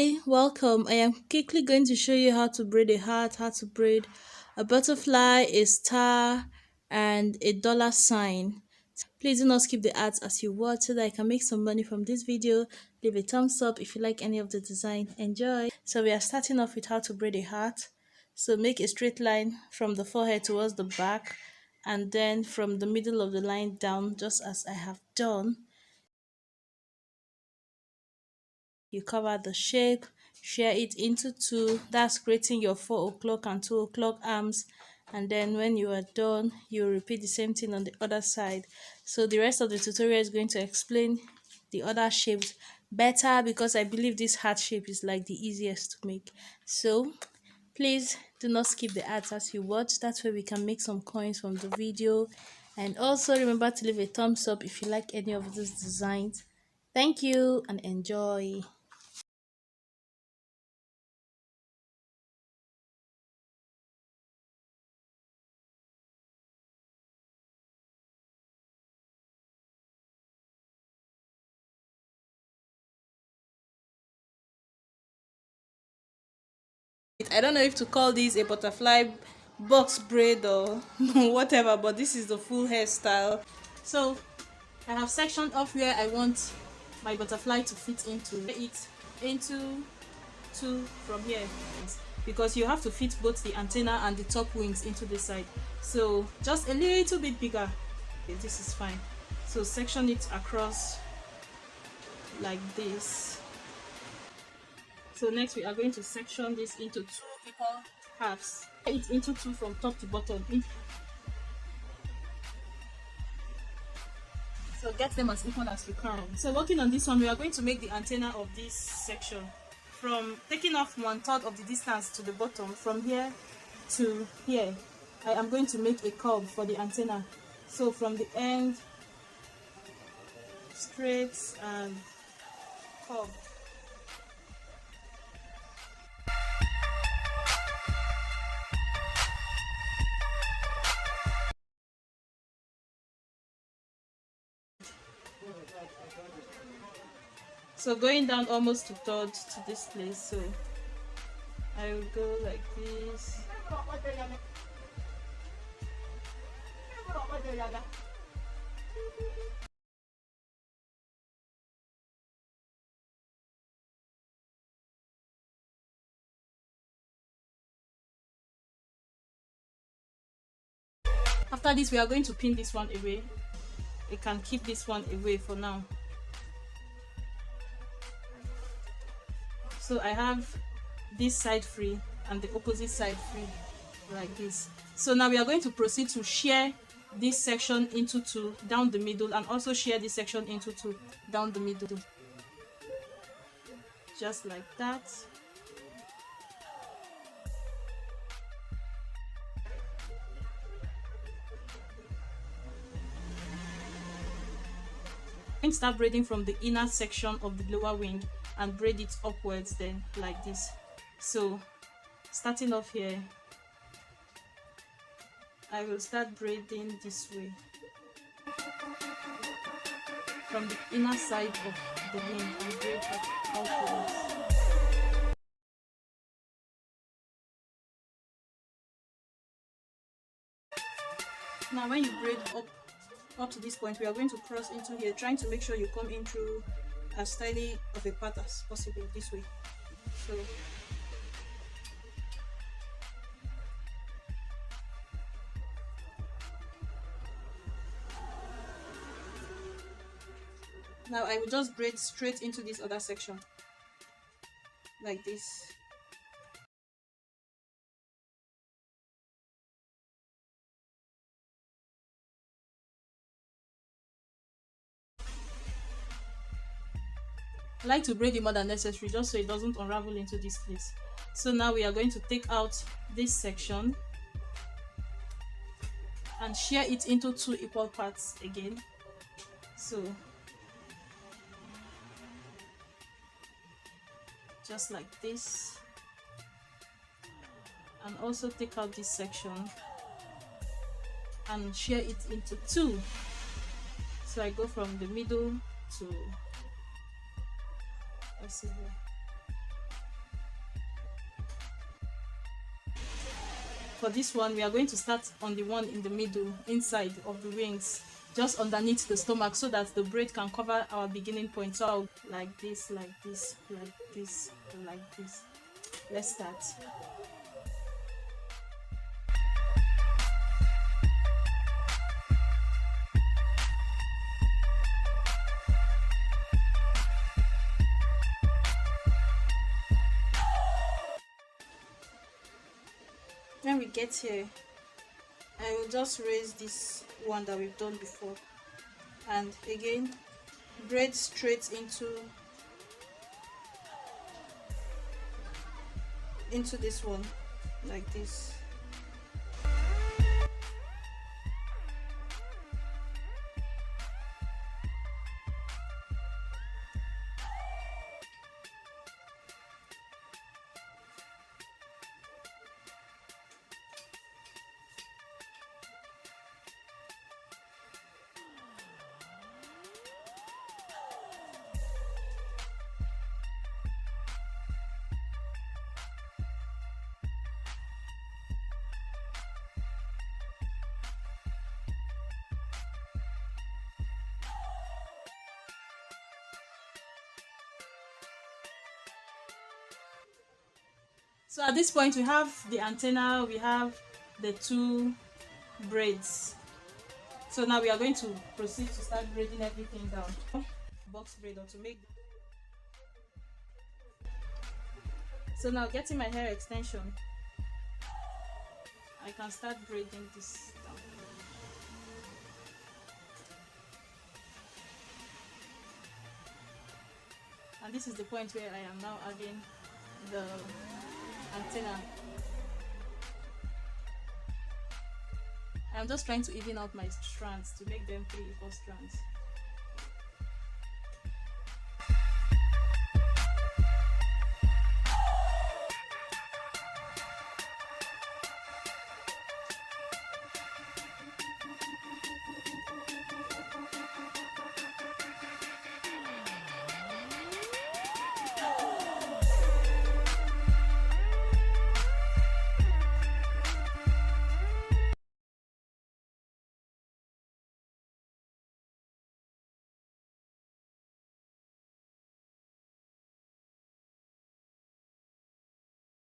Hi, welcome. I am quickly going to show you how to braid a heart, how to braid a butterfly, a star, and a dollar sign. Please do not skip the ads as you watch so that I can make some money from this video. Leave a thumbs up if you like any of the design. Enjoy. So we are starting off with how to braid a heart. So make a straight line from the forehead towards the back and then from the middle of the line down just as I have done. You cover the shape, share it into two, that's creating your 4 o'clock and 2 o'clock arms, and then when you are done you repeat the same thing on the other side. So the rest of the tutorial is going to explain the other shapes better because I believe this heart shape is like the easiest to make. So please do not skip the ads as you watch, that's where we can make some coins from the video. And also remember to leave a thumbs up if you like any of these designs. Thank you and enjoy. I don't know if to call this a butterfly box braid or whatever, but this is the full hairstyle. So I have sectioned off where I want my butterfly to fit into two from here, because you have to fit both the antenna and the top wings into the side, so just a little bit bigger. Okay, this is fine. So section it across like this. So next we are going to section this into two equal halves. It into two from top to bottom. So get them as equal as you can. So working on this one, we are going to make the antenna of this section. From taking off 1/3 of the distance to the bottom, from here to here, I am going to make a curve for the antenna. So from the end, straight and curve. So going down almost to third to this place, so I will go like this. After this, we are going to pin this one away. We can keep this one away for now. So I have this side free and the opposite side free like this. So now we are going to proceed to shear this section into two down the middle, and also shear this section into two down the middle, just like that. And start braiding from the inner section of the lower wing and braid it upwards then like this. So starting off here, I will start braiding this way from the inner side of the wing and braid outwards. Now when you braid up to this point, we are going to cross into here, trying to make sure you come in through as tiny of a part as possible this way. So now I will just braid straight into this other section like this. I like to braid it more than necessary just so it doesn't unravel into this place. So now we are going to take out this section and shear it into two equal parts again. So just like this, and also take out this section and shear it into two. So I go from the middle to, let's see here, for this one, we are going to start on the one in the middle, inside of the wings, just underneath the stomach, so that the braid can cover our beginning point. So I'll like this, like this, like this, like this. Let's start. When we get here, I will just raise this one that we've done before, and again braid straight into this one, like this. So at this point, we have the antenna, we have the two braids. So now we are going to proceed to start braiding everything down. Box braid, or to make. So now, getting my hair extension, I can start braiding this down. And this is the point where I am now adding the antenna. I'm just trying to even out my strands to make them 3 equal strands.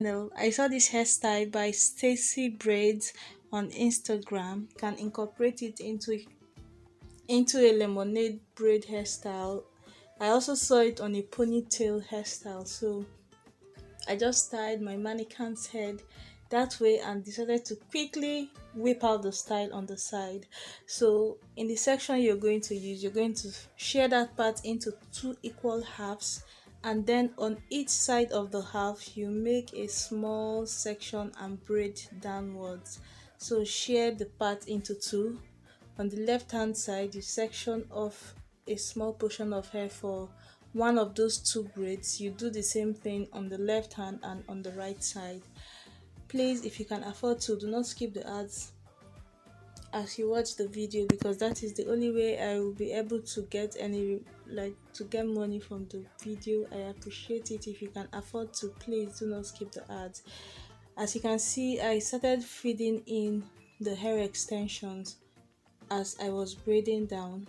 No, I saw this hairstyle by Stacy Braids on Instagram. You can incorporate it into a lemonade braid hairstyle. I also saw it on a ponytail hairstyle, so I just tied my mannequin's head that way and decided to quickly whip out the style on the side. So in the section you're going to use, you're going to share that part into 2 equal halves, and then on each side of the half you make a small section and braid downwards. So share the part into 2. On the left hand side, you section off a small portion of hair for one of those 2 braids. You do the same thing on the left hand and on the right side. Please, if you can afford to, do not skip the ads as you watch the video, because that is the only way I will be able to get money from the video. I appreciate it if you can afford to. Please do not skip the ads. As you can see, I started feeding in the hair extensions as I was braiding down,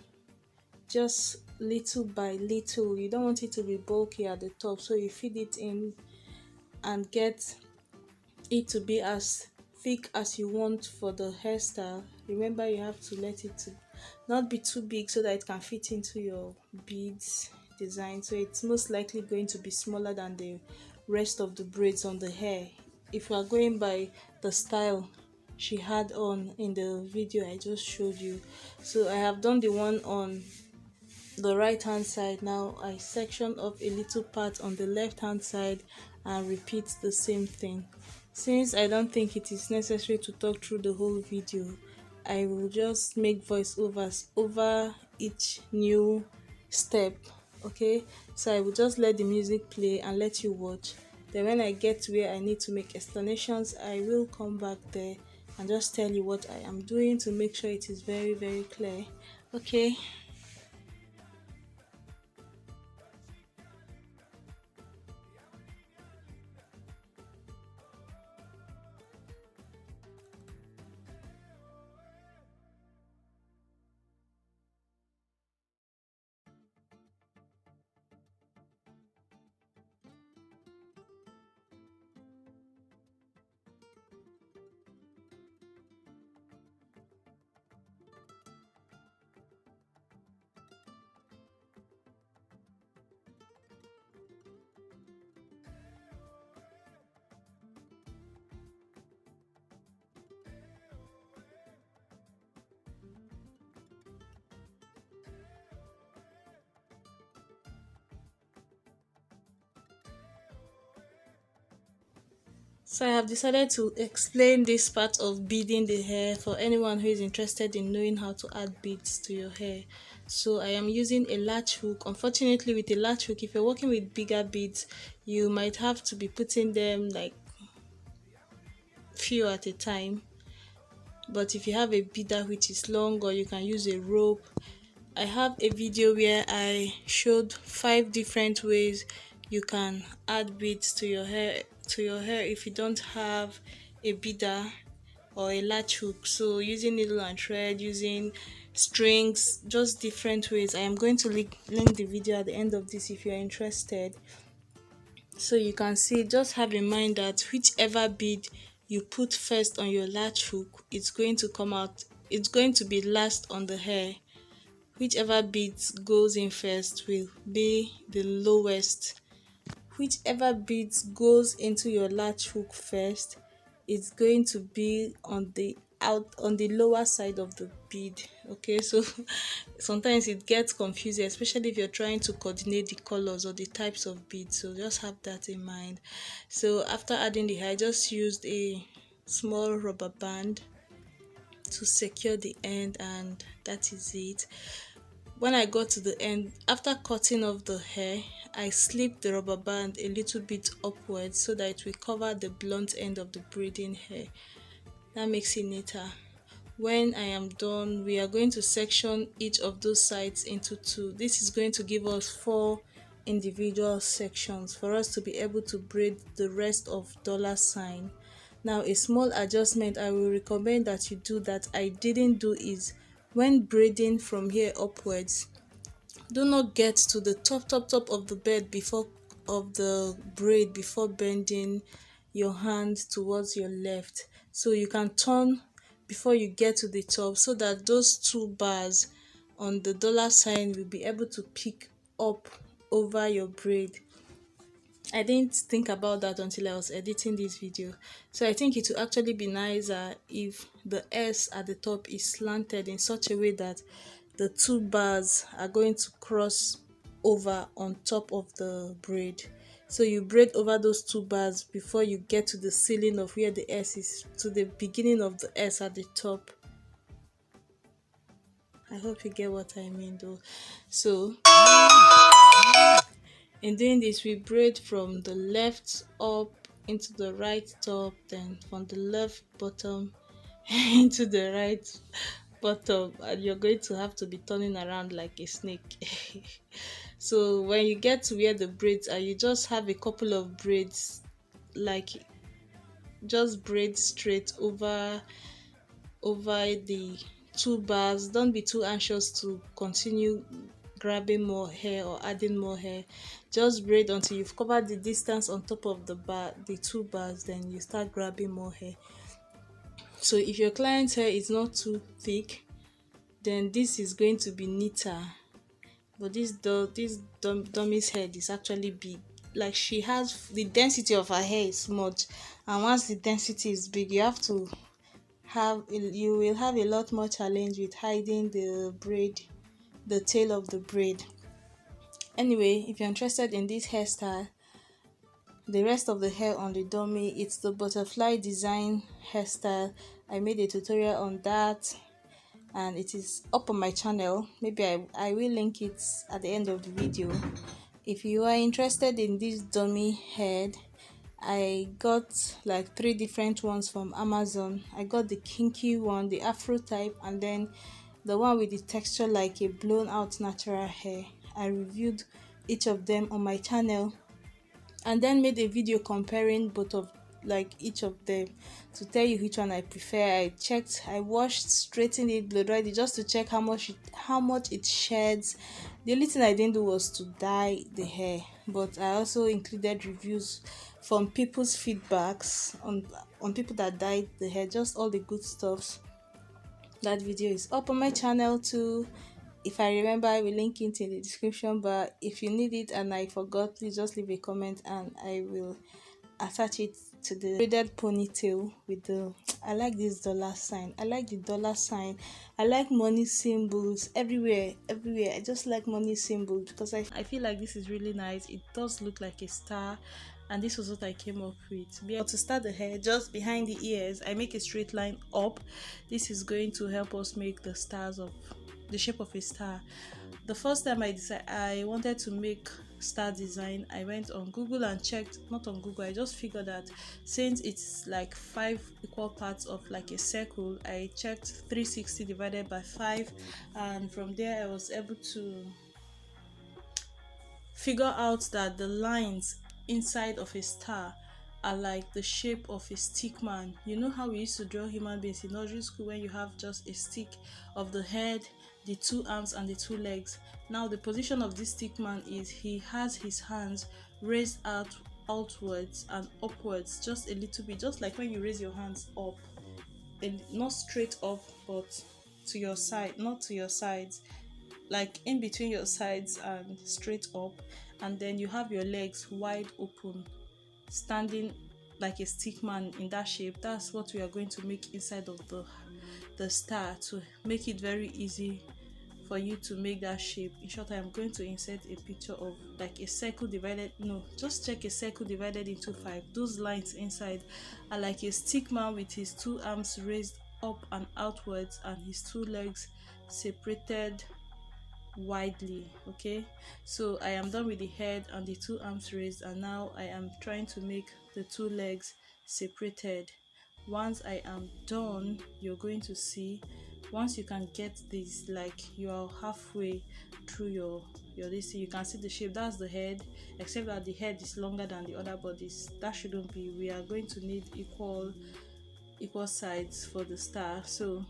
just little by little. You don't want it to be bulky at the top, so you feed it in and get it to be as thick as you want for the hairstyle. Remember, you have to let it not be too big so that it can fit into your beads design. So it's most likely going to be smaller than the rest of the braids on the hair, if you are going by the style she had on in the video I just showed you. So I have done the one on the right hand side. Now I section off a little part on the left hand side and repeat the same thing. Since I don't think it is necessary to talk through the whole video, I will just make voiceovers over each new step. Okay, so I will just let the music play and let you watch. Then when I get to where I need to make explanations, I will come back there and just tell you what I am doing to make sure it is very, very clear. Okay. So I have decided to explain this part of beading the hair for anyone who is interested in knowing how to add beads to your hair. So I am using a latch hook. Unfortunately, with a latch hook, if you're working with bigger beads, you might have to be putting them like few at a time. But if you have a beader which is long, or you can use a rope. I have a video where I showed 5 different ways you can add beads to your hair if you don't have a beader or a latch hook. So using needle and thread, using strings, just different ways. I am going to link the video at the end of this if you're interested, so you can see. Just have in mind that whichever bead you put first on your latch hook, it's going to come out, it's going to be last on the hair. Whichever bead goes in first will be the lowest. Whichever bead goes into your latch hook first, it's going to be on the lower side of the bead. Okay, so sometimes it gets confusing, especially if you're trying to coordinate the colors or the types of beads, so just have that in mind. So after adding the hair, I just used a small rubber band to secure the end, and that is it. When I got to the end, after cutting off the hair, I slipped the rubber band a little bit upwards so that it will cover the blunt end of the braiding hair. That makes it neater. When I am done, we are going to section each of those sides into 2. This is going to give us 4 individual sections for us to be able to braid the rest of $sign. Now, a small adjustment I will recommend that you do that I didn't do is, when braiding from here upwards, do not get to the top of the bed before of the braid before bending your hand towards your left. So you can turn before you get to the top, so that those 2 bars on the $sign will be able to pick up over your braid. I didn't think about that until I was editing this video. So I think it will actually be nicer if the S at the top is slanted in such a way that the 2 bars are going to cross over on top of the braid. So you braid over those 2 bars before you get to the ceiling of where the S is, to the beginning of the S at the top. I hope you get what I mean though. So in doing this, we braid from the left up into the right top, then from the left bottom into the right bottom, and you're going to have to be turning around like a snake. So when you get to where the braids are, you just have a couple of braids, like just braid straight over the 2 bars. Don't be too anxious to continue grabbing more hair or adding more hair. Just braid until you've covered the distance on top of the 2 bars, then you start grabbing more hair. So if your client's hair is not too thick, then this is going to be neater. But this dummy's head is actually big. Like, she has the density of her hair is much, and once the density is big, you will have a lot more challenge with hiding the tail of the braid. Anyway, if you're interested in this hairstyle, the rest of the hair on the dummy, it's the butterfly design hairstyle. I made a tutorial on that, and it is up on my channel. Maybe I will link it at the end of the video. If you are interested in this dummy head, I got like 3 different ones from Amazon. I got the kinky one, the afro type, and then the one with the texture like a blown out natural hair. I reviewed each of them on my channel, and then made a video comparing both of each of them to tell you which one I prefer. I washed, straightened it, blow dried it, just to check how much it sheds. The only thing I didn't do was to dye the hair, but I also included reviews from people's feedbacks on people that dyed the hair, just all the good stuffs. That video is up on my channel too. If I remember, I will link it in the description, but if you need it and I forgot, please just leave a comment and I will attach it to the braided ponytail with the I like this $sign. I like the $sign. I like money symbols everywhere. I just like money symbols because I feel like this is really nice. It does look like a star, and this was what I came up with. But to start the hair, just behind the ears, I make a straight line up. This is going to help us make the stars of the shape of a star. The first time I wanted to make star design, I went on Google and checked, not on Google, I just figured that since it's like 5 equal parts of like a circle, I checked 360 divided by 5, and from there I was able to figure out that the lines inside of a star are like the shape of a stick man. You know how we used to draw human beings in nursery school when you have just a stick of the head, the 2 arms and the 2 legs. Now the position of this stick man is he has his hands raised outwards and upwards just a little bit, just like when you raise your hands up, and not straight up but to your side, not to your sides, like in between your sides and straight up. And then you have your legs wide open, standing like a stick man in that shape. That's what we are going to make inside of the star to make it very easy for you to make that shape. In short, I am going to insert a picture of like a circle divided, no, just check a circle divided into 5. Those lines inside are like a stick man with his 2 arms raised up and outwards and his 2 legs separated widely. Okay, so I am done with the head and the 2 arms raised, and now I am trying to make the 2 legs separated. Once I am done, you're going to see, once you can get this, like you are halfway through your this, you can see the shape. That's the head, except that the head is longer than the other bodies. That shouldn't be. We are going to need equal sides for the star. So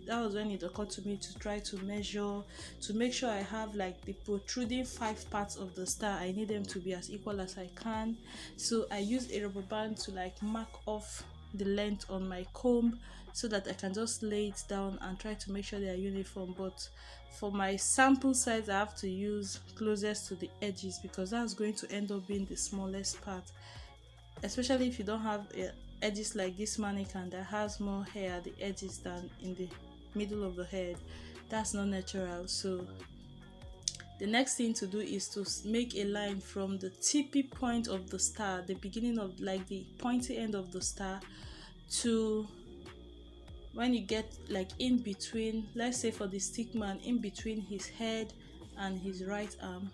that was when it occurred to me to try to measure, to make sure I have like the protruding 5 parts of the star. I need them to be as equal as I can. So I use a rubber band to like mark off the length on my comb so that I can just lay it down and try to make sure they are uniform. But for my sample size, I have to use closest to the edges because that's going to end up being the smallest part, especially if you don't have edges like this mannequin that has more hair at the edges than in the middle of the head. That's not natural. So the next thing to do is to make a line from the tippy point of the star, the beginning of like the pointy end of the star, to when you get like in between, let's say for the stick man, in between his head and his right arm,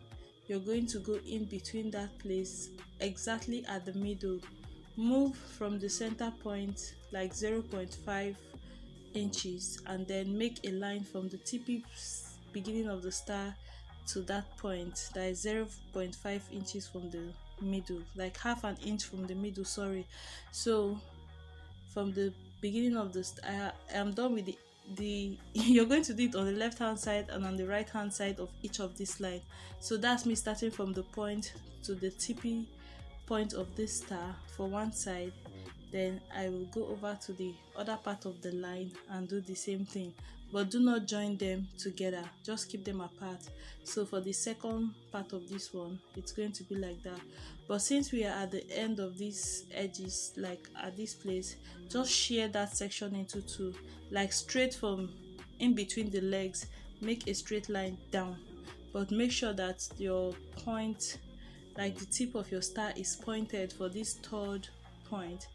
you're going to go in between that place exactly at the middle. Move from the center point like 0.5 inches and then make a line from the tippy beginning of the star to that point that is 0.5 inches from the middle, like half an inch from the middle, sorry. So from the beginning of the I am done with the you're going to do it on the left hand side and on the right hand side of each of these lines. So that's me starting from the point to the tippy point of this star for one side, then I will go over to the other part of the line and do the same thing, but do not join them together, just keep them apart. So for the second part of this one, it's going to be like that. But since we are at the end of these edges, like at this place, just shear that section into 2, like straight from in between the legs, make a straight line down, but make sure that your point, like the tip of your star, is pointed for this third point.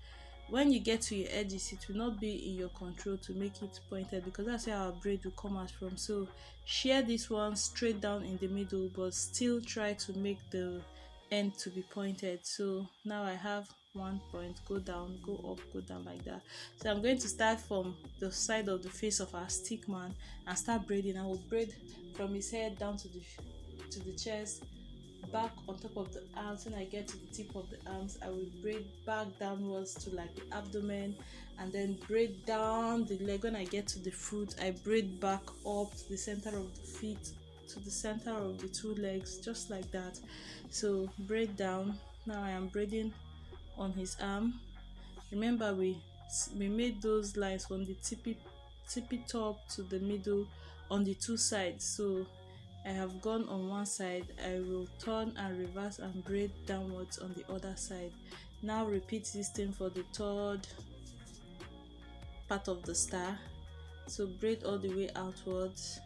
When you get to your edges, it will not be in your control to make it pointed because that's where our braid will come out from. So shear this one straight down in the middle, but still try to make the end to be pointed. So now I have 1 point, go down, go up, go down, like that. So I'm going to start from the side of the face of our stick man and start braiding. I will braid from his head down to the chest, back on top of the arms. When I get to the tip of the arms, I will braid back downwards to like the abdomen, and then braid down the leg. When I get to the foot, I braid back up to the center of the feet, to the center of the 2 legs, just like that. So braid down. Now I am braiding on his arm. Remember we made those lines from the tippy top to the middle on the 2 sides. So I have gone on one side, I will turn and reverse and braid downwards on the other side. Now repeat this thing for the third part of the star. So braid all the way outwards.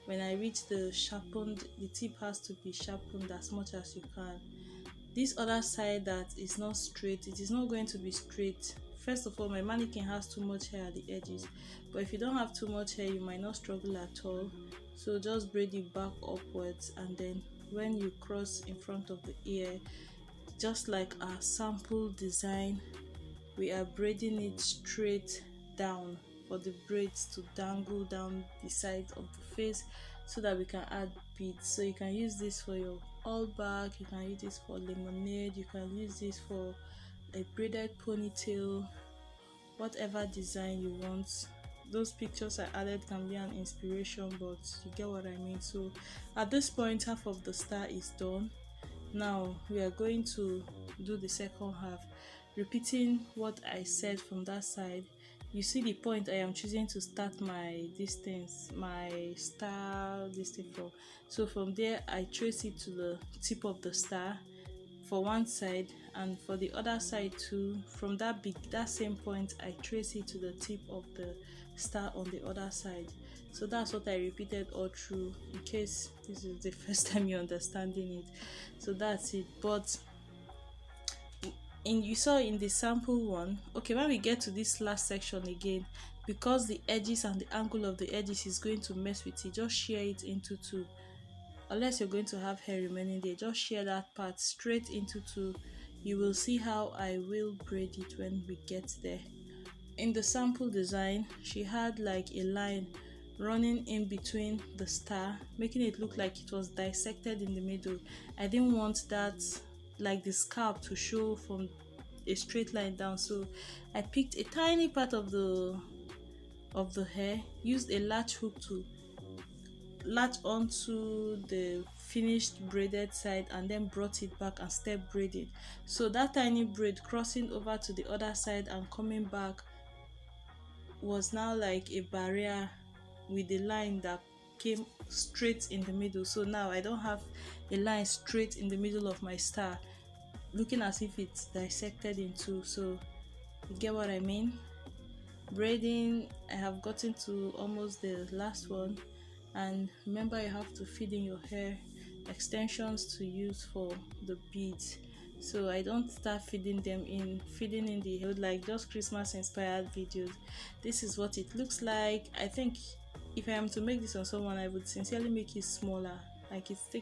When I reach the sharpened, the tip has to be sharpened as much as you can. this other side that is not straight, it is not going to be straight. First of all, my mannequin has too much hair at the edges, but if you don't have too much hair, you might not struggle at all. So just braid it back upwards, and then when you cross in front of the ear, just like our sample design, we are braiding it straight down for the braids to dangle down the side of the face, so that we can add beads. So you can use this for your all back, you can use this for lemonade, you can use this for a braided ponytail, whatever design you want. Those pictures I added can be an inspiration, but you get what I mean. So at this point, half of the star is done. Now we are going to do the second half, repeating what I said from that side. You see the point I am choosing to start my distance, my star distance from. So from there I trace it to the tip of the star for one side, and for the other side too, from that same point I trace it to the tip of the star on the other side. So that's what I repeated all through, in case this is the first time you're understanding it. So that's it. But you saw in the sample one, okay, when we get to this last section again, because the edges and the angle of the edges is going to mess with it, just shear it into two. Unless you're going to have hair remaining there, just shear that part straight into two. You will see how I will braid it when we get there. In the sample design, she had like a line running in between the star, making it look like it was dissected in the middle. I didn't want that, like the scalp, to show from a straight line down, so I picked a tiny part of the hair, used a latch hook to latch onto the finished braided side, and then brought it back and step braided. So that tiny braid crossing over to the other side and coming back was now like a barrier with the line that came straight in the middle. So now I don't have a line straight in the middle of my star looking as if it's dissected in two. So you get what I mean. Braiding, I have gotten to almost the last one, and remember you have to feed in your hair extensions to use for the beads. So I don't start feeding in the like just Christmas inspired videos. This is what it looks like. I think if I am to make this on someone, I would sincerely make it smaller, like it's taking